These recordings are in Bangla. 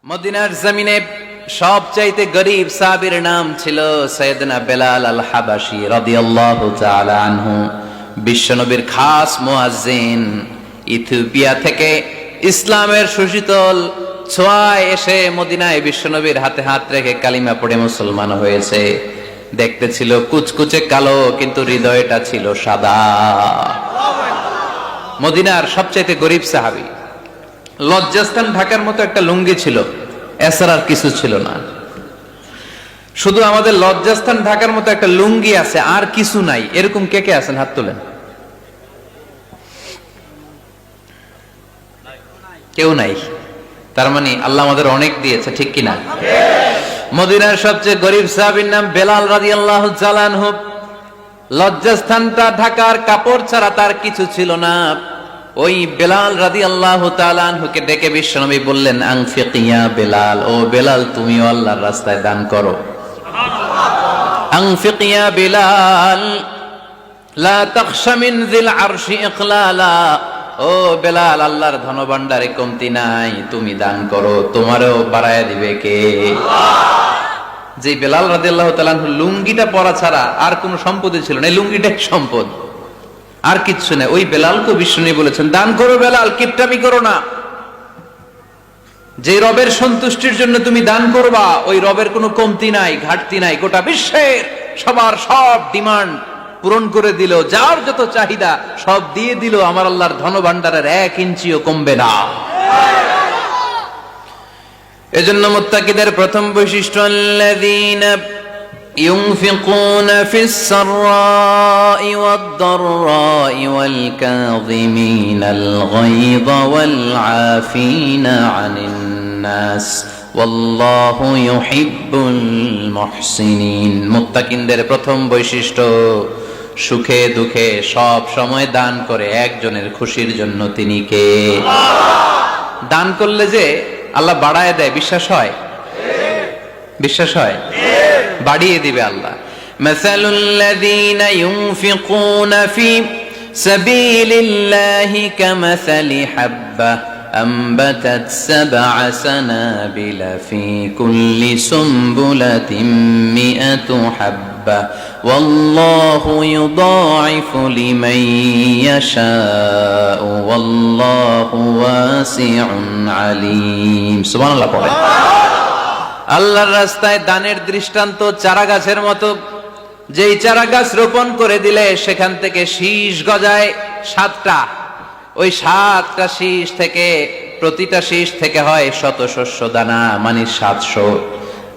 মদিনার জমিনে সবচাইতে গরীব সাহাবীর নাম ছিল সাইয়েদনা বেলাল আল হাবাশী রাদিয়াল্লাহু তাআলা আনহু। বিশ্বনবীর খাস মুয়াজ্জিন, ইথিওপিয়া থেকে ইসলামের সুশীতল ছোঁয়ায় এসে মদিনায় বিশ্বনবীর হাতে হাত রেখে কালিমা পড়ে মুসলমান হয়েছে। দেখতে ছিল কুচকুচে কালো, কিন্তু হৃদয়টা ছিল সাদা। মদিনার সবচাইতে গরীব সাহাবী। লজ্জাস্থান ঢাকার মতো একটা লুঙ্গি ছিল, এছাড়া আর কিছু ছিল না। শুধু আমাদের লজ্জাস্থান ঢাকার মতো একটা লুঙ্গি আছে, আর কিছু নাই। এরকম কে কে আছেন? হাত তোলেন। কেউ নাই। তার মানে আল্লাহ আমাদের অনেক দিয়েছে, ঠিক কিনা? মদিনার সবচেয়ে গরীব সাহাবীর নাম বেলাল রাদিয়াল্লাহু তাআলা আনহু। লজ্জাস্থানটা ঢাকার কাপড় ছাড়া তার কিছু ছিল না। ওই বেলাল রাদিয়াল্লাহু তাআলা আনহুকে ডেকে বিশ্বনবী বললেন, আনফিক ইয়া বেলাল, ও বেলাল তুমিও আল্লাহর রাস্তায় দান করো। আনফিক ইয়া বেলাল লা তাখশা মিন যিল আরশি ইকলালা, ও বেলাল আল্লাহর ধনভাণ্ডারে কমতি নাই, তুমি দান করো, তোমারও বাড়ায়া দিবে কে? যে বেলাল রাদিয়াল্লাহু তাআলা আনহু লুঙ্গিটা পরা ছাড়া আর কোনো সম্পদই ছিল না, এই লুঙ্গিটাই সম্পদ, আর কিচ্ছু নেই। ওই বেলালকে বিষ্ণু বলেছেন, দান করো বেলাল, কিপটামি করো না। যে রবের সন্তুষ্টির জন্য তুমি দান করবা, ওই রবের কোনো কমতি নাই, ঘাটতি নাই। গোটা বিশ্বের সবার সব ডিমান্ড পূরণ করে দিল, যার যত চাহিদা সব দিয়ে দিল, আমার আল্লাহর ধনভাণ্ডারের 1 ইঞ্চিও কমবে না। এজন্য মুত্তাকিদের প্রথম বৈশিষ্ট্য, আল্লাযীনা ينفقون في السراء والضراء والكاظمين الغيظ والعافين عن الناس والله يحب المحسنين। মুত্তাকিনদের প্রথম বৈশিষ্ট্য, সুখে দুঃখে সব সময় দান করে একজনের খুশির জন্য। তিনি কে? দান করলে যে আল্লাহ বাড়ায় দেয়, বিশ্বাস হয়? বিশ্বাস হয়? বাড়িয়ে দিবে আল্লাহ। মাসালুল লাযীনা ইউনফিকুনা ফি সাবিলিল্লাহি কামাসালি হাব্বা আমবাতাত সাবআ সানাবিলা ফি কুল্লি সুমবুলাতিন মিআতু হাব্বা ওয়াল্লাহু ইউদাঈফু লিমান ইয়াশাউ ওয়াল্লাহু ওয়াসিউন আলীম। সুবহানাল্লাহ পড়ে। আল্লাহর রাস্তায় দানের দৃষ্টান্ত চারা গাছের মতো। যেই চারা গাছ রোপণ করে দিলে সেখান থেকে শীষ গজায় 7টা। ওই 7টা শীষ থেকে, প্রতিটা শীষ থেকে হয় শত শস্য দানা, মানে 700।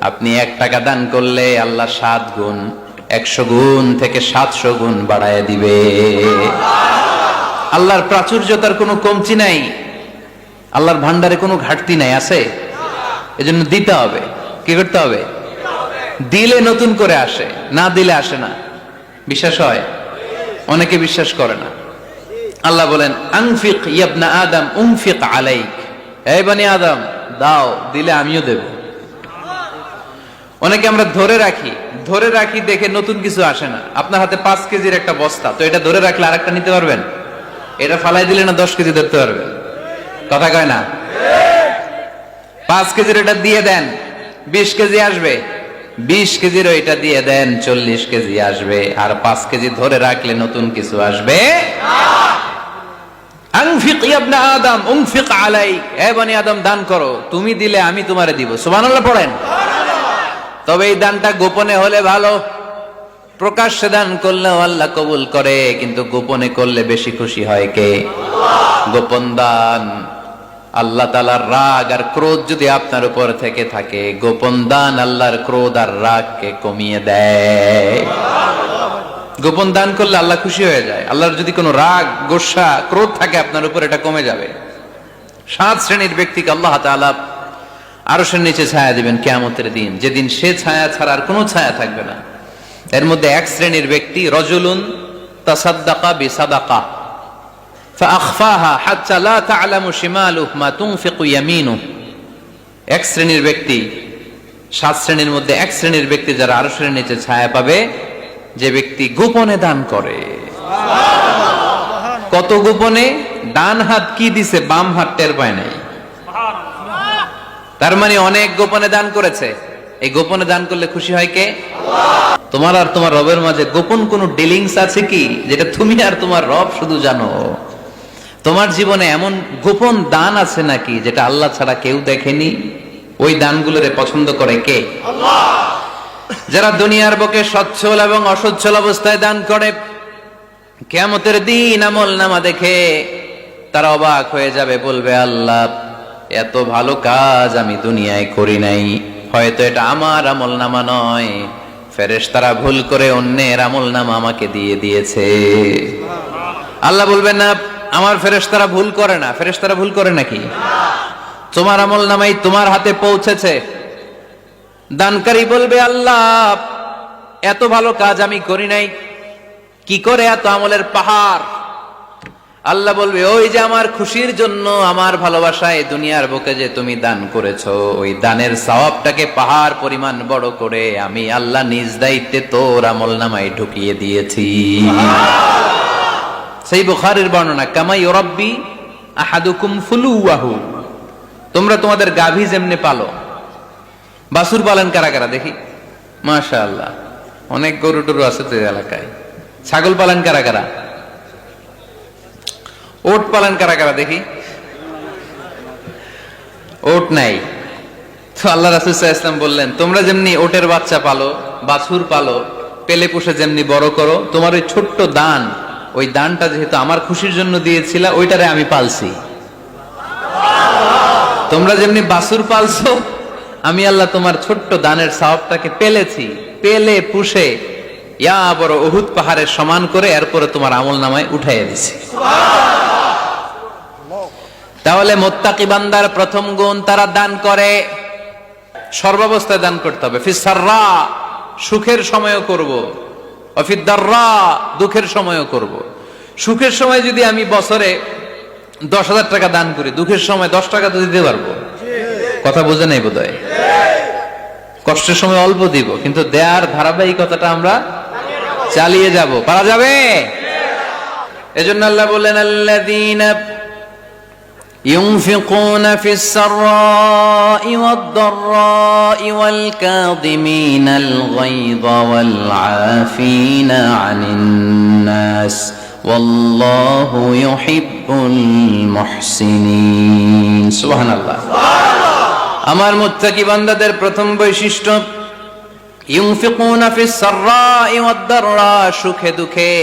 আপনি 1 টাকা দান করলে আল্লাহ 7 গুণ, 100 গুণ থেকে 700 গুণ বাড়ায় দিবে। আল্লাহর প্রাচুর্যতার কোনো কমতি নাই, আল্লাহর ভান্ডারে কোনো ঘাটতি নাই। আছে? এজন্য দিতে হবে। কি করতে হবে? দিলে নতুন করে আসে, না দিলে আসে না। বিশ্বাস হয়? অনেকে বিশ্বাস করে না। আল্লাহ বলেন, আনফিক ইয়া ইবনা আদম উনফিক আলাইক, হে বনি আদম দাও, দিলে আমিও দেব। অনেকে আমরা ধরে রাখি দেখে নতুন কিছু আসে না। আপনার হাতে 5 কেজির একটা বস্তা, তো এটা ধরে রাখলে আরেকটা নিতে পারবেন? এটা ফালাই দিলে না 10 কেজি ধরতে পারবেন? কথা কয় না? 5 কেজির এটা দিয়ে দেন, 20 কেজি আসবে। 20 কেজির ওইটা দিয়ে দেন, 40 কেজি আসবে। আর 5 কেজি ধরে রাখলে নতুন কিছু আসবে। আনফিক ইয়া ইবনা আদম উনফিক আলাইক, হে বনি আদম দান করো, তুমি দিলে আমি তোমারে দিব। সুবহানাল্লাহ পড়েন। তবে এই দানটা গোপনে হলে ভালো। প্রকাশ্যে দান করলেও আল্লাহ কবুল করে, কিন্তু গোপনে করলে বেশি খুশি হয় কে? গোপন দান। আল্লাহ তাআলার রাগ আর ক্রোধ যদি আপনার উপর থেকে থাকে, গোপন দান আল্লাহর ক্রোধ আর রাগকে কমিয়ে দেয়। গোপন দান করলে আল্লাহ খুশি হয়ে যায়। আল্লাহর যদি কোনো রাগ, গোসা, ক্রোধ থাকে আপনার উপর, এটা কমে যাবে। 7 শ্রেণীর ব্যক্তিকে আল্লাহ তাআলা আরশের নিচে ছায়া দিবেন কিয়ামতের দিন, যেদিন সে ছায়া ছাড়া আর কোনো ছায়া থাকবে না। এর মধ্যে 1 শ্রেণীর ব্যক্তি, রজুলুন তাসাদ্দাকা বিসাদাকা ফাআখফাহা হাত্তা লা তা'লামু শিমালুহু মা তুনফিকু ইয়ামিনুহু। 1 শ্রেণীর ব্যক্তি, 7 শ্রেণীর মধ্যে 1 শ্রেণীর ব্যক্তি যারা আরশের নিচে ছায়া পাবে, যে ব্যক্তি গোপনে দান করে। কত গোপনে? ডান হাত কি দিছে, বাম হাত টের পায় নাই। তার মানে অনেক গোপনে দান করেছে। এই গোপনে দান করলে খুশি হয় কে? তোমার আর তোমার রবের মাঝে গোপন কোন ডিলিংস আছে কি, যেটা তুমি আর তোমার রব শুধু জানো? তোমার জীবনে এমন গোপন দান আছে নাকি যেটা আল্লাহ ছাড়া কেউ দেখেনি? ওই দানগুলোরে পছন্দ করে কে? আল্লাহ। যারা দুনিয়ার বুকে সচ্ছল এবং অসচ্ছল অবস্থায় দান করে, কিয়ামতের দিন আমল নামা দেখে তারা অবাক হয়ে যাবে, বলবে আল্লাহ এত ভালো কাজ আমি দুনিয়ায় করি নাই, হয়তো এটা আমার আমল নামা নয়, ফেরেশতারা ভুল করে অন্যের আমল নামা আমাকে দিয়ে দিয়েছে। আল্লাহ বলবেন না আমার ফেরেশতারা ভুল করে না। ফেরেশতারা ভুল করে নাকি? তোমার আমল নামাই তোমার হাতে পৌঁছেছে। দানকারী বলবে আল্লাহ এত ভালো কাজ আমি করি নাই, কি করে এত আমলের পাহাড়? আল্লাহ বলবে ওই যে আমার খুশির জন্য, আমার ভালোবাসায় দুনিয়ার বুকে যে তুমি দান করেছো, ওই দানের সওয়াবটাকে পাহাড় পরিমাণ বড় করে আমি আল্লাহ নিজ দায়িত্বে তোর আমল নামায় ঢুকিয়ে দিয়েছি। সেই বুখারীর বর্ণনা, কামা ইউরাব্বি আহাদুকুম ফুলুয়াহু, তোমরা তোমাদের গাভী যেমনে পালো। বাছুর পালন কারা কারা দেখি? মাশাআল্লাহ, অনেক গরু টরু আছে তো এলাকায়। ছাগল পালন কারা কারা? ওট পালন কারা কারা দেখি? ওট নাই তো আল্লাহ রাসূল সাল্লাল্লাহু আলাইহি ওয়াসাল্লাম বললেন তোমরা যেমনি ওটের বাচ্চা পালো, বাছুর পালো, পেলে পুষে যেমনি বড় করো, তোমার ওই ছোট্ট দান, ওই দানটা যেহেতু আমার খুশির জন্য দিয়েছিলা, ওইটারে আমি পালছি। তোমরা যেমনি বাছুর পালছো, আমি আল্লাহ তোমার ছোট্ট দানের সওয়াবটাকে পেলেছি, পেলে পুষে ইয়া বড় উহুদ পাহাড়ের সমান করে এরপরে তোমার আমল নামায় উঠাইয়া দিছি। তাহলে মুত্তাকি বান্দার প্রথম গুণ, তারা দান করে, সর্বাবস্থায় দান করতে হবে। ফিস সাররা, সুখের সময়ও করব, ওয়াফিদ দাররা, দুঃখের সময়ও করব। সুখের সময় যদি আমি বছরে 10,000 টাকা দান করি, দুঃখের সময় 10 টাকা তো দিতে পারবো। কথা বোঝে নাই বোধহয়? কষ্টের সময় অল্প দিব, কিন্তু দেয়ার ধারাবাহিকতাটা আমরা চালিয়ে যাব। পারা যাবে? এজন্য আল্লাহ বললেন আল্লাযীনা ينفقون في السراء والضراء والكاظمين الغيظ والعافين عن الناس والله يحب المحسنين سبحان الله আমার মুত্তাকি বান্দাদের প্রথম বৈশিষ্ট্য ইউনফিকুনা ফিস সাররাই ওয়াদ দাররা, সুখে দুঃখে,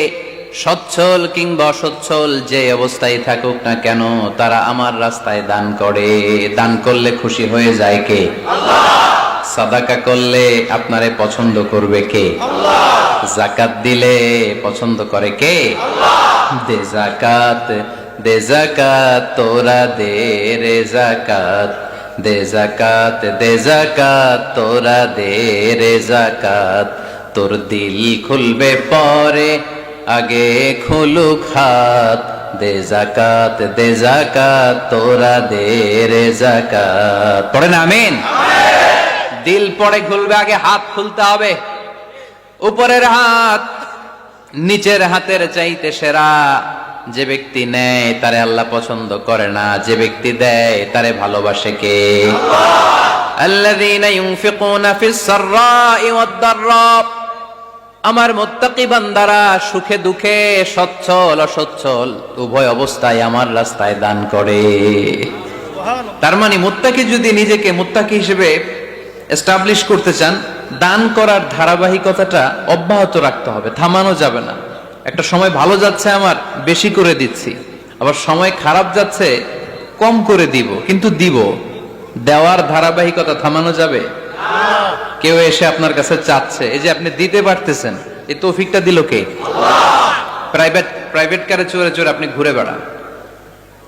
সচ্ছল কিংবা অসচ্ছল যে অবস্থায় থাকুক না কেন, তারা আমার রাস্তায় দান করে। দান করলে খুশি হয়ে যায় কে? আল্লাহ। সাদাকা করলে আপনারে পছন্দ করবে কে? আল্লাহ। যাকাত দিলে পছন্দ করে কে? আল্লাহ। দে যাকাত, দে যাকাত, তোরা দে রে যাকাত, দে যাকাত, দে যাকাত, তোরা দে রে যাকাত, তোর দিল খুলবে পরে আগে খুলুক হাত, দে যাকাত, দে যাকাত, তোরা দে রে যাকাত। পড়েন আমিন। দিল পরে খুলবে, আগে হাত খুলতে হবে। উপরের হাত নিচের হাতের চাইতে সেরা। যে ব্যক্তি নেয় তারে আল্লাহ পছন্দ করে না, যে ব্যক্তি দেয় তারে ভালোবাসে কে? আল্লাহ। আল্লাযীনা ইউনফিকুনা ফিস সাররাই ওয়াদ দাররা, আমার মুত্তাকি বান্দারা সুখে দুঃখে, সচ্ছল অসচ্ছল উভয় অবস্থায় আমার রাস্তায় দান করে। তার মানে মুত্তাকি যদি নিজেকে মুত্তাকি হিসেবে এস্টাবলিশ করতে চান, দান করার ধারাবাহিকতাটা অব্যাহত রাখতে হবে, থামানো যাবে না। একটা সময় ভালো যাচ্ছে আমার, বেশি করে দিচ্ছি, আবার সময় খারাপ যাচ্ছে, কম করে দিব, কিন্তু দিব। দেওয়ার ধারাবাহিকতা থামানো যাবে? কেউ এসে আপনার কাছে চাচ্ছে, এই যে আপনি দিতে পারতেছেন, এই তৌফিকটা দিল কে? আল্লাহ। প্রাইভেট কারে চড়ে চড়ে আপনি ঘুরে বেড়ান,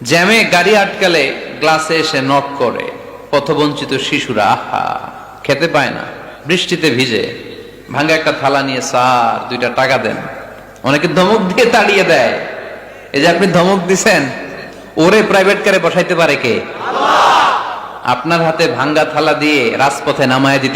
জ্যামে গাড়ি আটকালে গ্লাসে এসে নক করে, পথবঞ্চিত শিশুরা আহা খেতে পায় না, বৃষ্টিতে ভিজে, ভাঙা একটা থালা নিয়ে স্যার 2টা টাকা দেন। অনেকে ধমক দিয়ে তাড়িয়ে দেয়। এই যে আপনি ধমক দিছেন, ওরে প্রাইভেট কারে বসাইতে পারে কে? আল্লাহ। আপনার হাতে ভাঙ্গা থালা দিয়ে রাজপথে নামায় দিতে